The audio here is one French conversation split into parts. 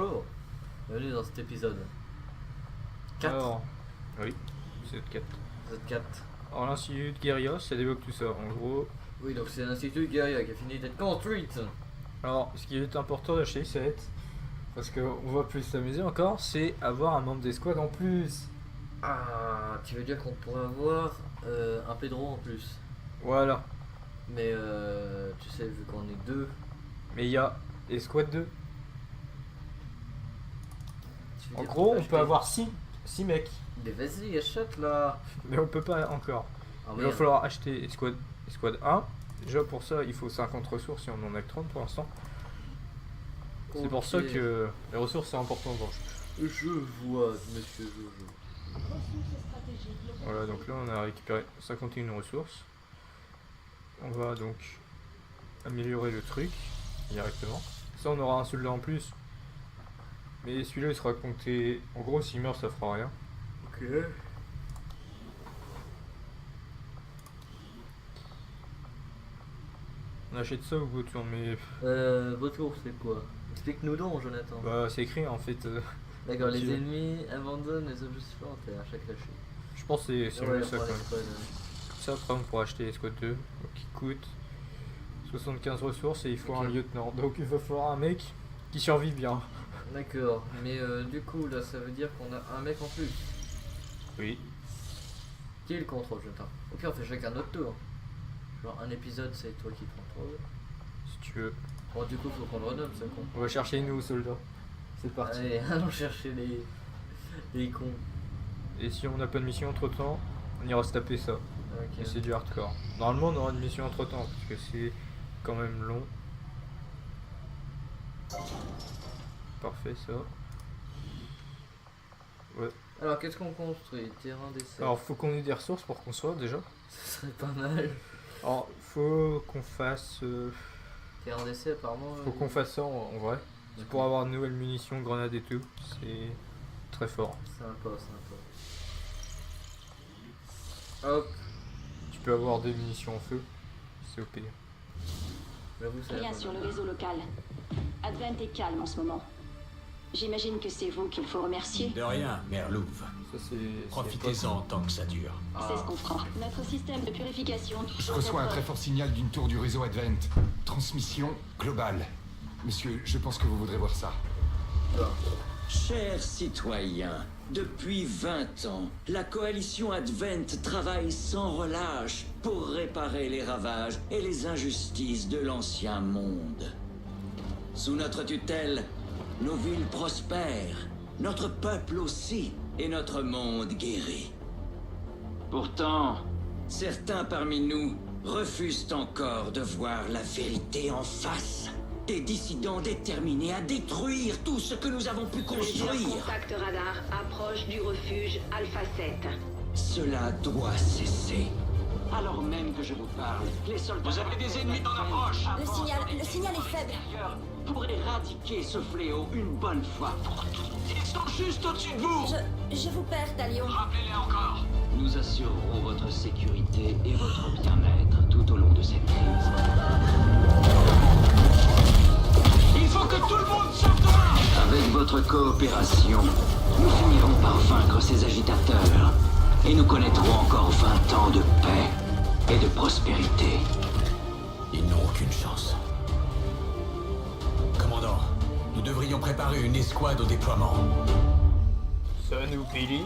bonjour, bienvenue dans cet épisode 4. Alors, oui, c'est 4. Épisode 4. Alors l'Institut de guérilla, ça développe tout ça. En gros, Oui, donc c'est l'Institut Guerilla qui a fini d'être construite. alors ce qui est important d'acheter cette, parce qu'on va plus s'amuser encore, c'est avoir un membre d'escouade en plus. Ah, tu veux dire qu'on pourrait avoir un Pedro en plus. Voilà. Mais tu sais, vu qu'on est deux, Mais il y a escouade 2. tu veux En dire gros, qu'on on peut acheter avoir 6 mecs. Mais vas-y, achète là. Mais on peut pas encore. Ah, Il va merde. falloir acheter escouade 1. Déjà pour ça, il faut 50 ressources et on en a que 30 pour l'instant. C'est pour ça Ok. que les ressources c'est important dans le jeu. Je vois, monsieur Jojo. Voilà, donc là on a récupéré 51 ressources. On va donc améliorer le truc directement. Ça on aura un soldat en plus. Mais celui-là il sera compté. En gros s'il meurt ça fera rien. Ok. On achète ça ou Vautour, mais Votre tour, c'est quoi? Explique-nous donc, Jonathan. bah c'est écrit en fait. D'accord, les tu- ennemis abandonnent les objets supplémentaires à chaque lâcher. Je pense que c'est Ouais, mieux ça pour quand même. l'escouade. Ça après on pourra acheter Squad 2 donc, qui coûte 75 ressources et il faut Ok. un lieutenant. Donc il va falloir un mec qui survit bien. D'accord, mais du coup là ça veut dire qu'on a un mec en plus. Oui. Qui est le contrôle, Jonathan? Ok, on fait chacun notre tour. Genre un épisode c'est toi qui contrôle. Si tu veux. Bon, du coup faut qu'on le renomme ce con. On va chercher nous soldats. C'est parti. Allez, allons chercher les cons. Et si on n'a pas de mission entre temps, on ira se taper ça. Et Ok. c'est du hardcore. Normalement, on aura une mission entre temps, parce que c'est quand même long. Parfait, ça. Ouais. Alors qu'est-ce qu'on construit? Terrain d'essai. Alors, faut qu'on ait des ressources pour construire déjà. Ce serait pas mal. Alors, faut qu'on fasse. Terrain d'essai apparemment. Faut qu'on fasse ça en vrai. C'est pour avoir de nouvelles munitions, grenades et tout. C'est très fort. Sympa, sympa. Hop. Tu peux avoir des munitions en feu. C'est OP. J'avoue ça. a Rien l'air sur pas le mal. réseau local. Advent est calme en ce moment. J'imagine que c'est vous qu'il faut remercier. De rien, Mère Louve. Ça, c'est. Profitez-en tant que ça dure. C'est ce qu'on fera. Notre système de purification. Je reçois un très fort signal d'une tour du réseau Advent. Transmission globale. Monsieur, je pense que vous voudrez voir ça. Chers citoyens, depuis 20 ans, la coalition Advent travaille sans relâche pour réparer les ravages et les injustices de l'ancien monde. Sous notre tutelle, nos villes prospèrent, notre peuple aussi, et notre monde guérit. Pourtant, certains parmi nous refusent encore de voir la vérité en face. Des dissidents déterminés à détruire tout ce que nous avons pu construire. Contact radar approche du refuge Alpha 7. Cela doit cesser. Alors même que je vous parle, les soldats... Vous avez des ennemis en approche. Le signal est faible. Pour éradiquer ce fléau une bonne fois pour toutes. Ils sont juste au-dessus de vous. Je vous perds, Talion. Rappelez-les encore. Nous assurerons votre sécurité et votre bien-être tout au long de cette crise. Il faut que tout le monde sorte de là. Avec votre coopération, nous finirons par vaincre ces agitateurs. Et nous connaîtrons encore 20 ans de paix et de prospérité. Ils n'ont aucune chance. Commandant, nous devrions préparer une escouade au déploiement. Ça nous Billy.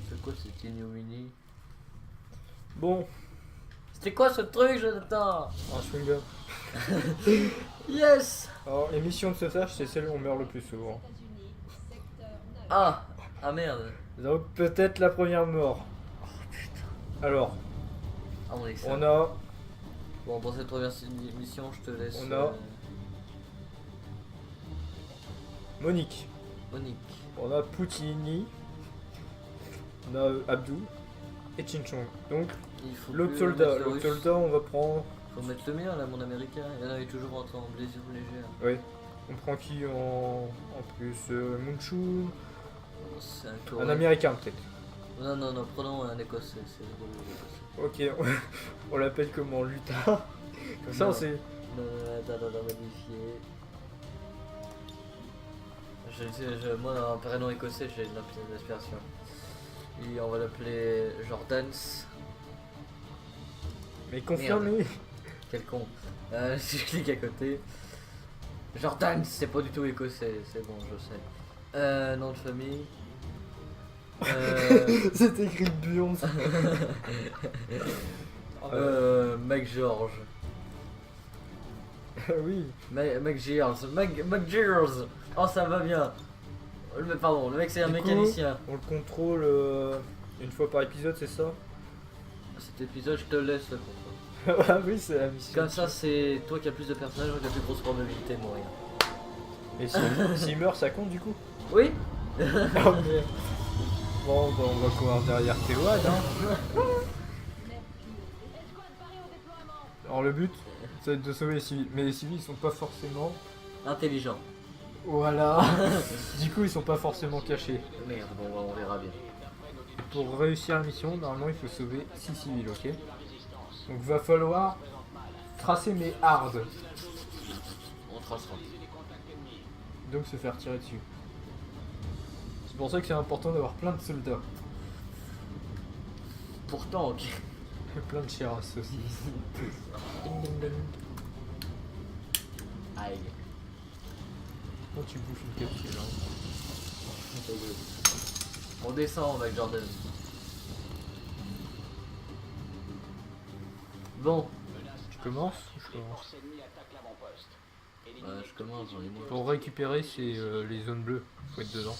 C'est quoi cette ignominie? Bon, C'était quoi ce truc, Jonathan? un chewing-gum. Yes! Alors, les missions de sauvetage, c'est celles où on meurt le plus souvent. Ah! Ah merde! Donc, peut-être la première mort. Alors, Ah, on est ça. on a. Bon, pour cette première mission, je te laisse. On a- Monique. Monique. On a Poutini. On a Abdou. Et Chinchong. Donc, Il faut l'autre plus soldat. mettre le L'autre russe. soldat, on va prendre. Faut mettre le mien là, mon américain. Il y en avait toujours rentré en blessure légère. Oui. On prend qui en plus Munchun. C'est un Un Coréen. américain peut-être. Non, non, non, prenons un écossais, c'est l'Écossais. Ok, on l'appelle comment, Lutin? Comme ça, on Non. sait. Non, attends, modifier. Moi, un prénom écossais, j'ai de l'inspiration. Et on va l'appeler Jordans. Mais confirmé. Quel con. Si je clique à côté. Jordan, c'est pas du tout écossais, c'est bon, je sais. Nom de famille. C'est écrit Buon. Mac George. Oui. Mac George. Mac George. Oh, ça va bien. Pardon, le mec c'est un Du coup, mécanicien. On le contrôle une fois par épisode, c'est ça? Cet épisode, je te laisse le contrôle. Ah oui, c'est la mission. Comme ça, c'est toi qui as plus de personnages, qui a plus grosse probabilité de mourir. Et s'il meurt, ça compte du coup? Oui. Oh merde. Bon, bah, on va courir derrière Théoad, hein. Alors le but, c'est de sauver les civils. Mais les civils, ils sont pas forcément... Intelligent. Voilà. Du coup, ils sont pas forcément cachés. Merde, bon, on verra bien. Pour réussir la mission, normalement, il faut sauver 6 civils, ok? Donc va falloir tracer mes hard. On tracera. Donc se faire tirer dessus. C'est pour ça que c'est important d'avoir plein de soldats. Pourtant, ok. Plein de chairs aussi. Ding, ding, ding. Aïe. Quand tu bouffes une capsule, hein. On descend avec Jordan. Bon, Tu commences ou je commence? je commence, j'en ai moins. Pour récupérer, c'est les zones bleues. Faut être dedans.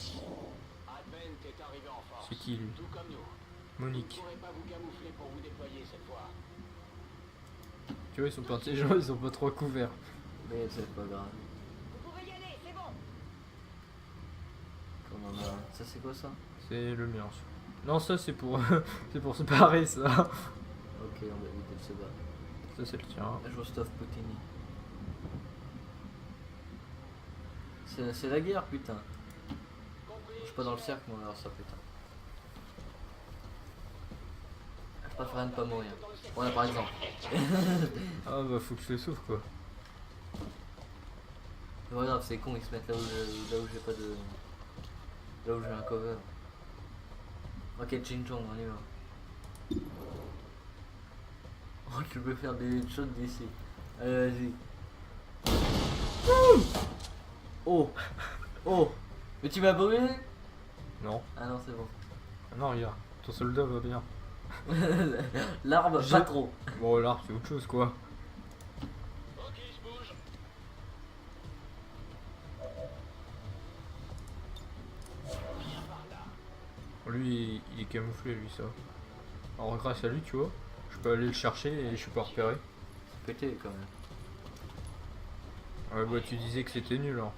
C'est qui lui? Monique. Tu vois, ils sont pas intelligents, ils sont pas trop couverts. Mais c'est pas grave. Comment on a... Ça c'est quoi ça? C'est le mien. Non, ça c'est pour c'est pour se barrer ça. Ok, on va éviter de se battre. Ça c'est le tien. Jostov Potini. C'est la guerre, putain. Je suis pas dans le cercle, moi, alors ça, putain. Je préfère ne pas mourir. Voilà, par exemple. Ah bah faut que je les sauve quoi. C'est pas grave, c'est con, ils se mettent là où j'ai pas de... Là où j'ai un cover. Ok, Chinchong, on y va. Oh, tu peux faire des shots d'ici. Allez, vas-y. Oh. Oh. Mais tu m'as brûlé? Non. Ah non, c'est bon. Ah non, regarde, ton soldat va bien. L'arbre, J'ai- pas trop. Bon là, c'est autre chose quoi. Lui, il est camouflé lui ça. Alors grâce à lui, tu vois, je peux aller le chercher et je peux repérer. Pété quand même. Ouais bah tu disais que c'était nul hein.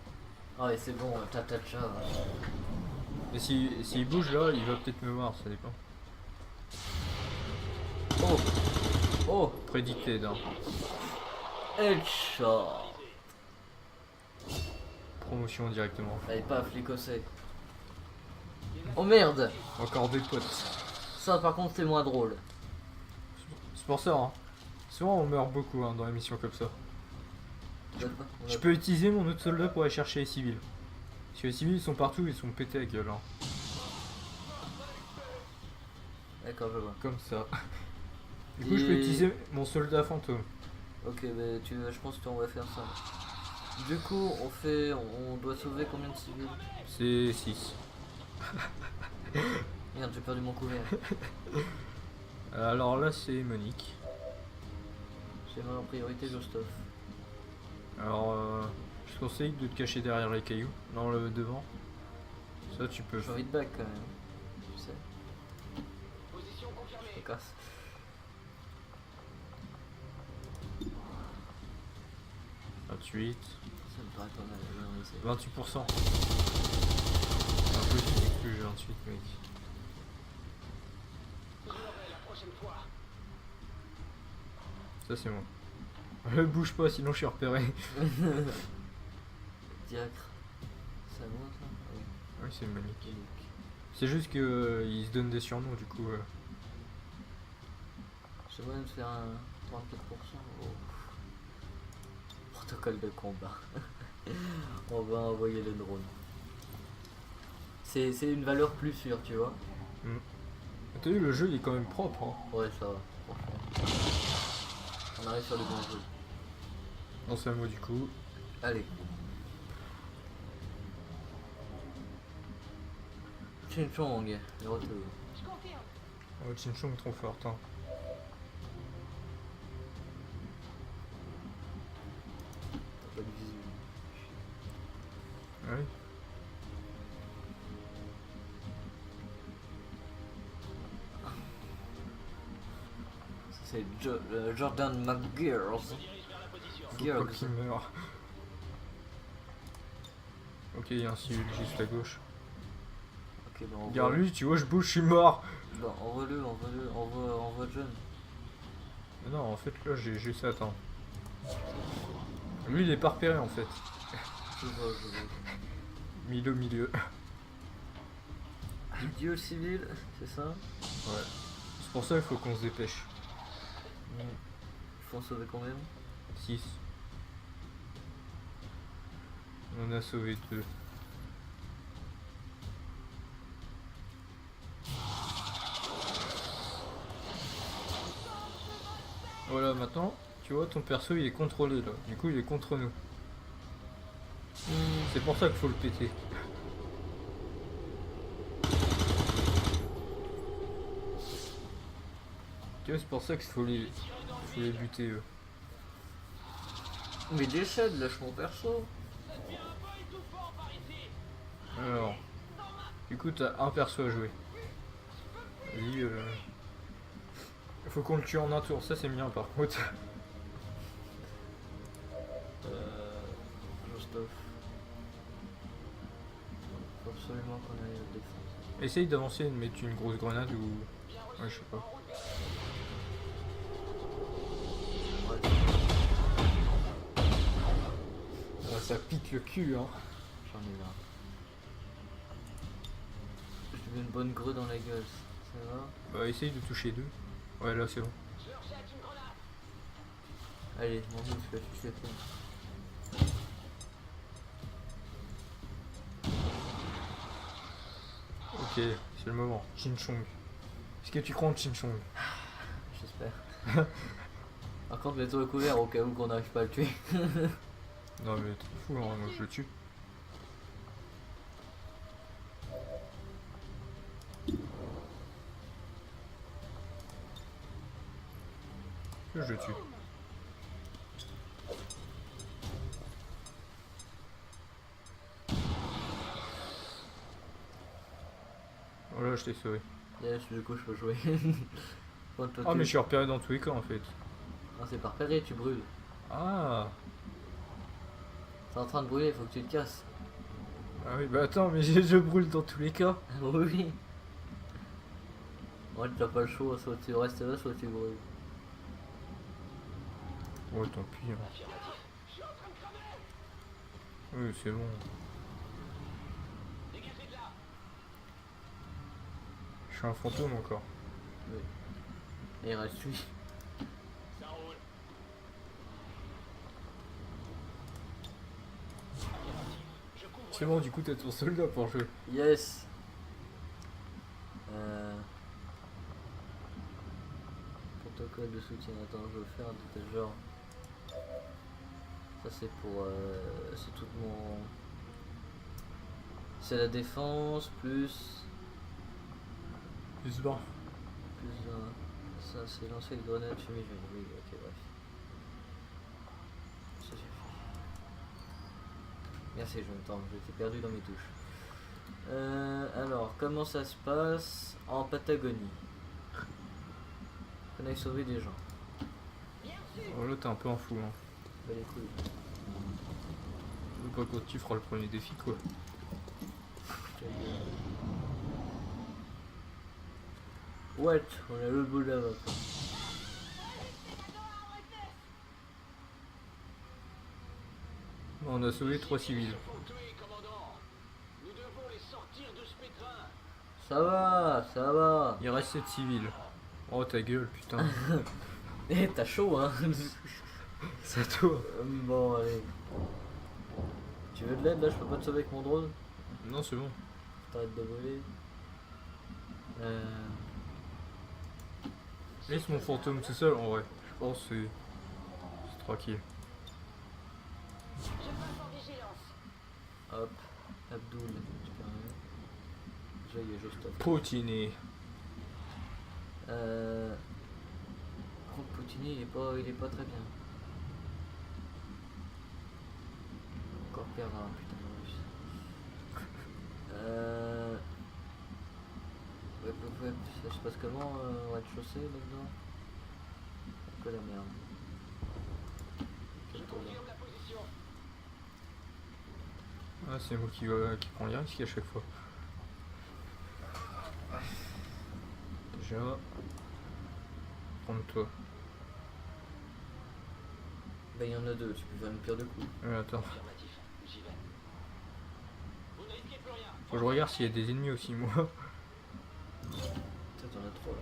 Ah ouais, c'est bon, tatacha. Mais s'il bouge là, il va peut-être me voir, ça dépend. Oh. Oh. Predicted hein. Headshot. Promotion directement. Allez, paf, l'écossais. Oh merde. Encore des potes. Ça par contre c'est moins drôle. C'est pour ça hein. Souvent on meurt beaucoup hein, dans les missions comme ça. On a- Je peux utiliser mon autre soldat pour aller chercher les civils. Parce que les civils ils sont partout, ils sont pétés à gueule hein. D'accord, je vois. Comme ça. Du coup je peux Et- utiliser mon soldat fantôme. Ok, mais je pense qu'on va faire ça. Du coup, on doit sauver combien de civils? C'est 6. Merde, j'ai perdu mon couvert. Alors là c'est Monique. J'ai mis en priorité Jostov. Alors je te conseille de te cacher derrière les cailloux. Non le devant. Ça tu peux. J'ai envie de back quand même. Tu sais. Je me casse. « 28. Ça me paraît pas mal. Je vais en essayer. 28%. Un peu plus que 28 mec. Ça c'est moi. Bouge pas sinon je suis repéré. Diacre. C'est à moi ça? Oui. Oui c'est Monique. C'est juste que ils se donnent des surnoms du coup. Je devrais me faire un 34%. Oh. Protocole de combat. On va envoyer le drone. C'est une valeur plus sûre, tu vois. T'as vu, le jeu il est quand même propre. Hein. Ouais, ça va, franchement. On arrive sur le bon jeu. Non, c'est à moi du coup. Allez. Ching Chong, le retour. Oh, Chinchong trop forte. Hein. T'as pas de visu. Ouais. Ça, c'est Jordan McGears. Faut pas qu'il meure. Ok, il y a un civil juste à gauche. Ok, bah on Regarde voit. lui, tu vois, je bouge, je suis mort. Bah, envoie-le, envoie John. Mais non, en fait, là, j'ai juste à attendre. Lui, il est pas repéré en fait. Je vois. Milieu, milieu. Idiot civil, c'est ça? Ouais. C'est pour ça qu'il faut qu'on se dépêche. Il faut en sauver combien? 6. On a sauvé 2. Voilà, maintenant, tu vois, ton perso il est contrôlé là. Du coup, il est contre nous. C'est pour ça qu'il faut le péter. Tu vois, c'est pour ça qu'il faut les buter eux. Mais décède, lâche mon perso. Alors, du coup, t'as un perso à jouer. Vas-y, faut qu'on le tue en un tour, ça c'est bien par contre. Rostov. Faut absolument qu'on aille le défendre. Essaye d'avancer et de mettre une grosse grenade ou... Ouais, je sais pas. Ouais, Ah, ça pique le cul, hein. j'en ai marre. Je lui mets une bonne grue dans la gueule, ça va? Bah, essaye de toucher 2. Ouais, là c'est bon. Allez, mon dieu, tu vas toucher tout. Ok, c'est le moment. Chinchong. Est-ce que tu crois en Chinchong? J'espère. Par contre, mets-toi au couvert au cas où qu'on n'arrive pas à le tuer. Non mais t'es fou, hein, moi je le tue. Que je le tue. Voilà, je t'ai sauvé. Yes, du coup, je peux jouer. Ah mais je suis repéré dans tous les cas en fait. Non, c'est pas repéré, tu brûles. Ah. T'es en train de brûler, faut que tu te casses. Ah oui, bah attends, mais je brûle dans tous les cas. Oui. Ouais, t'as pas le choix, soit tu restes là, soit tu brûles. Ouais, tant pis. Hein. Oui, c'est bon. Je suis un fantôme encore. Oui. Et il reste lui. C'est bon, du coup, t'as ton soldat pour jouer. Yes. Protocole de soutien. Attends, je veux faire de tel genre. Ça c'est pour... c'est tout mon... C'est la défense plus... Plus bas. Plus ça c'est lancer de grenades fumigène. Oui, ok, bref. Ça suffit. Merci, je me tente, j'étais perdu dans mes touches. Alors, comment ça se passe en Patagonie? On aille sauver des gens. Oh là, t'es un peu en fou. Hein. Bah les couilles. Pas quand tu feras le premier défi, quoi. What? On a le bout là-bas. On a sauvé 3 civils. Ça va, ça va. Il reste 7 civils. Oh ta gueule, putain. Eh, t'as chaud, hein. C'est toi. Bon, allez. Tu veux de l'aide là? Je peux pas te sauver avec mon drone. Non, c'est bon. T'arrêtes de voler. Laisse mon fantôme tout seul en vrai. Je pense que c'est tranquille. Hop. Abdul. Tu peux rien. Déjà, il y a Jostov. Poutine. Contre Poutini, il est pas très bien. Encore perdre un putain de russe. Ouais, ça se passe comment au rez-de-chaussée là-dedans? Que la merde. Quel tour là. Ah, c'est moi qui prends les risques à chaque fois. Déjà. Prends-toi. Bah il y en a deux, tu peux faire une pierre de coups. Attends. Faut que je regarde s'il y a des ennemis aussi, moi. Putain, t'en as trois là.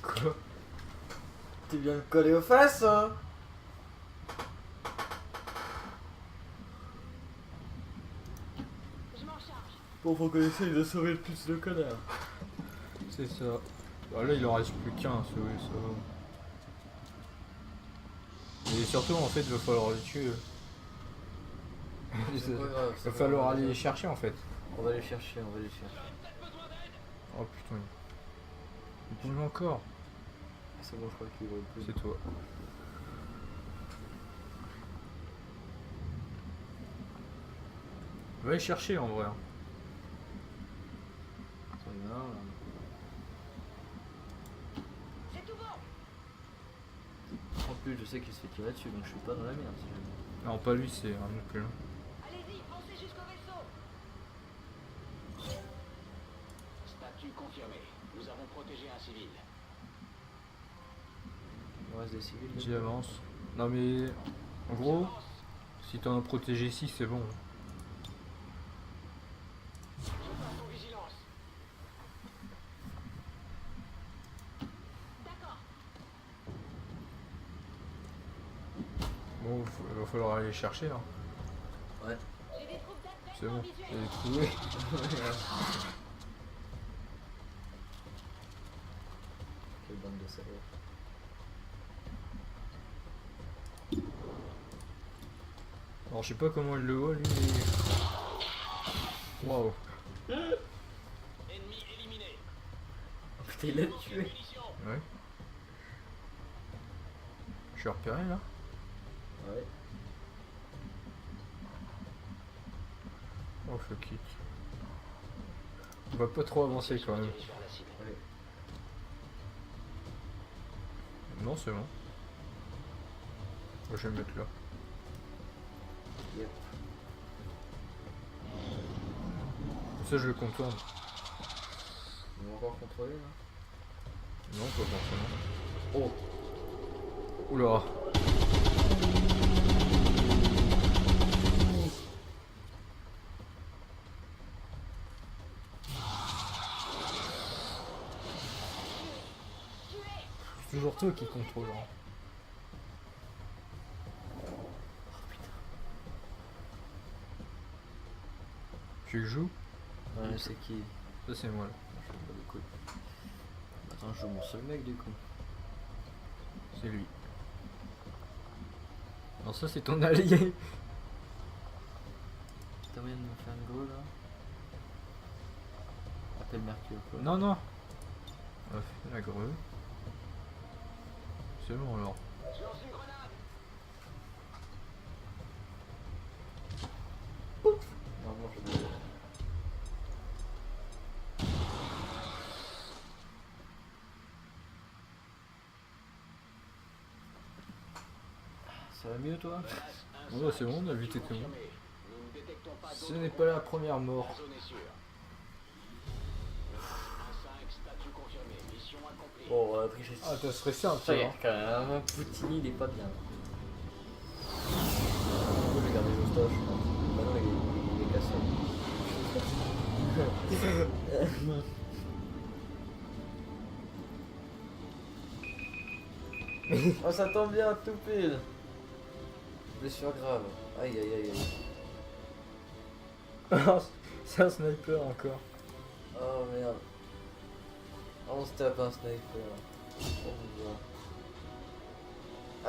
Quoi? Tu viens de coller aux fesses, hein? Bon, faut qu'on essaye de sauver le plus de connards. C'est ça. Bah, là, il en reste plus qu'un, ça va. Et surtout, en fait, il va falloir les tuer. C'est pas grave. Il va falloir aller les chercher, en fait. On va les chercher, on va les chercher. Oh putain. Il bouge encore. C'est bon, je crois qu'il va plus. C'est toi. Va les chercher, en vrai. C'est bien, là. En plus, je sais qu'il se fait tirer dessus, donc je suis pas dans la merde si jamais. Non, pas lui, c'est un autre plus. Allez-y, foncez jusqu'au vaisseau. Statut confirmé. Nous avons protégé un civil. Il reste des civils. là. J'y avance. Non mais, en gros, si t'en as protégé 6, c'est bon. Bon, il va falloir aller les chercher. Hein. Ouais. J'ai des troupes d'Advent C'est en bon, visuel. j'ai trouvé. Quelle bande de salauds. Alors je sais pas comment il le voit lui. Mais... Waouh. Ennemi éliminé. Putain, il l'a tué. Ouais. Je suis repéré là. Ouais. Oh fuck it. On va pas trop avancer quand même. Ouais. Non c'est bon. Je vais me mettre là. Yep. Ça je le contourne. Ils vont encore contrôler là. Non pas forcément. Oh. Oula. C'est toujours toi qui contrôle. Hein. Tu joues? Ouais, c'est qui? Ça c'est moi là. Je sais pas du coup. Attends, je joue mon seul mec du coup. C'est lui. Non ça c'est ton allié. T'as moyen de me faire une go là? Appelle Mercure quoi. Non non. On a fait la grue. C'est bon alors. Normalement je vais. Ça va mieux toi? Ouais c'est bon, on a vite été bon. Ce n'est pas la première mort. Bon, on a triché. Ah, t'as stressé un Ça peu. y est, Hein. quand même, Poutini il est pas bien. Je vais garder Jostoche, je pense. Bah non, il est cassé. Oh, ça tombe bien, tout pile. Blessure grave. Aïe aïe aïe aïe. C'est un sniper encore. Oh merde. Oh, on se tape un sniper. Oh, bon.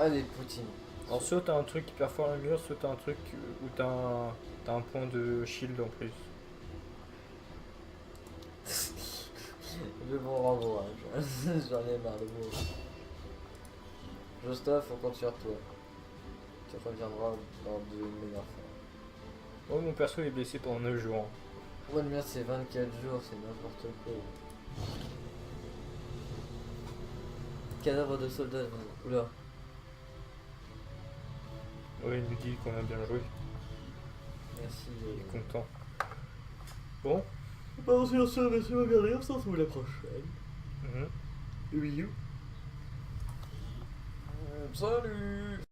Allez, Poutine. Alors, soit t'as un truc qui perfore le mur, soit t'as un truc où t'as un point de shield en plus. Le bon renvoi, j'en ai marre de moi. Jostaph, on compte sur toi. Tu reviendras dans de meilleures formes. Oh, mon perso est blessé pendant 9 jours. Ouais, le mien c'est 24 jours, c'est n'importe quoi. Cadavre de soldat, oula. Ouais, il nous dit qu'on a bien joué. Merci. Il est content. Bon. Pardon, sur ce, monsieur, regardez, on se retrouve la prochaine. Mhm. Oui, you. Salut.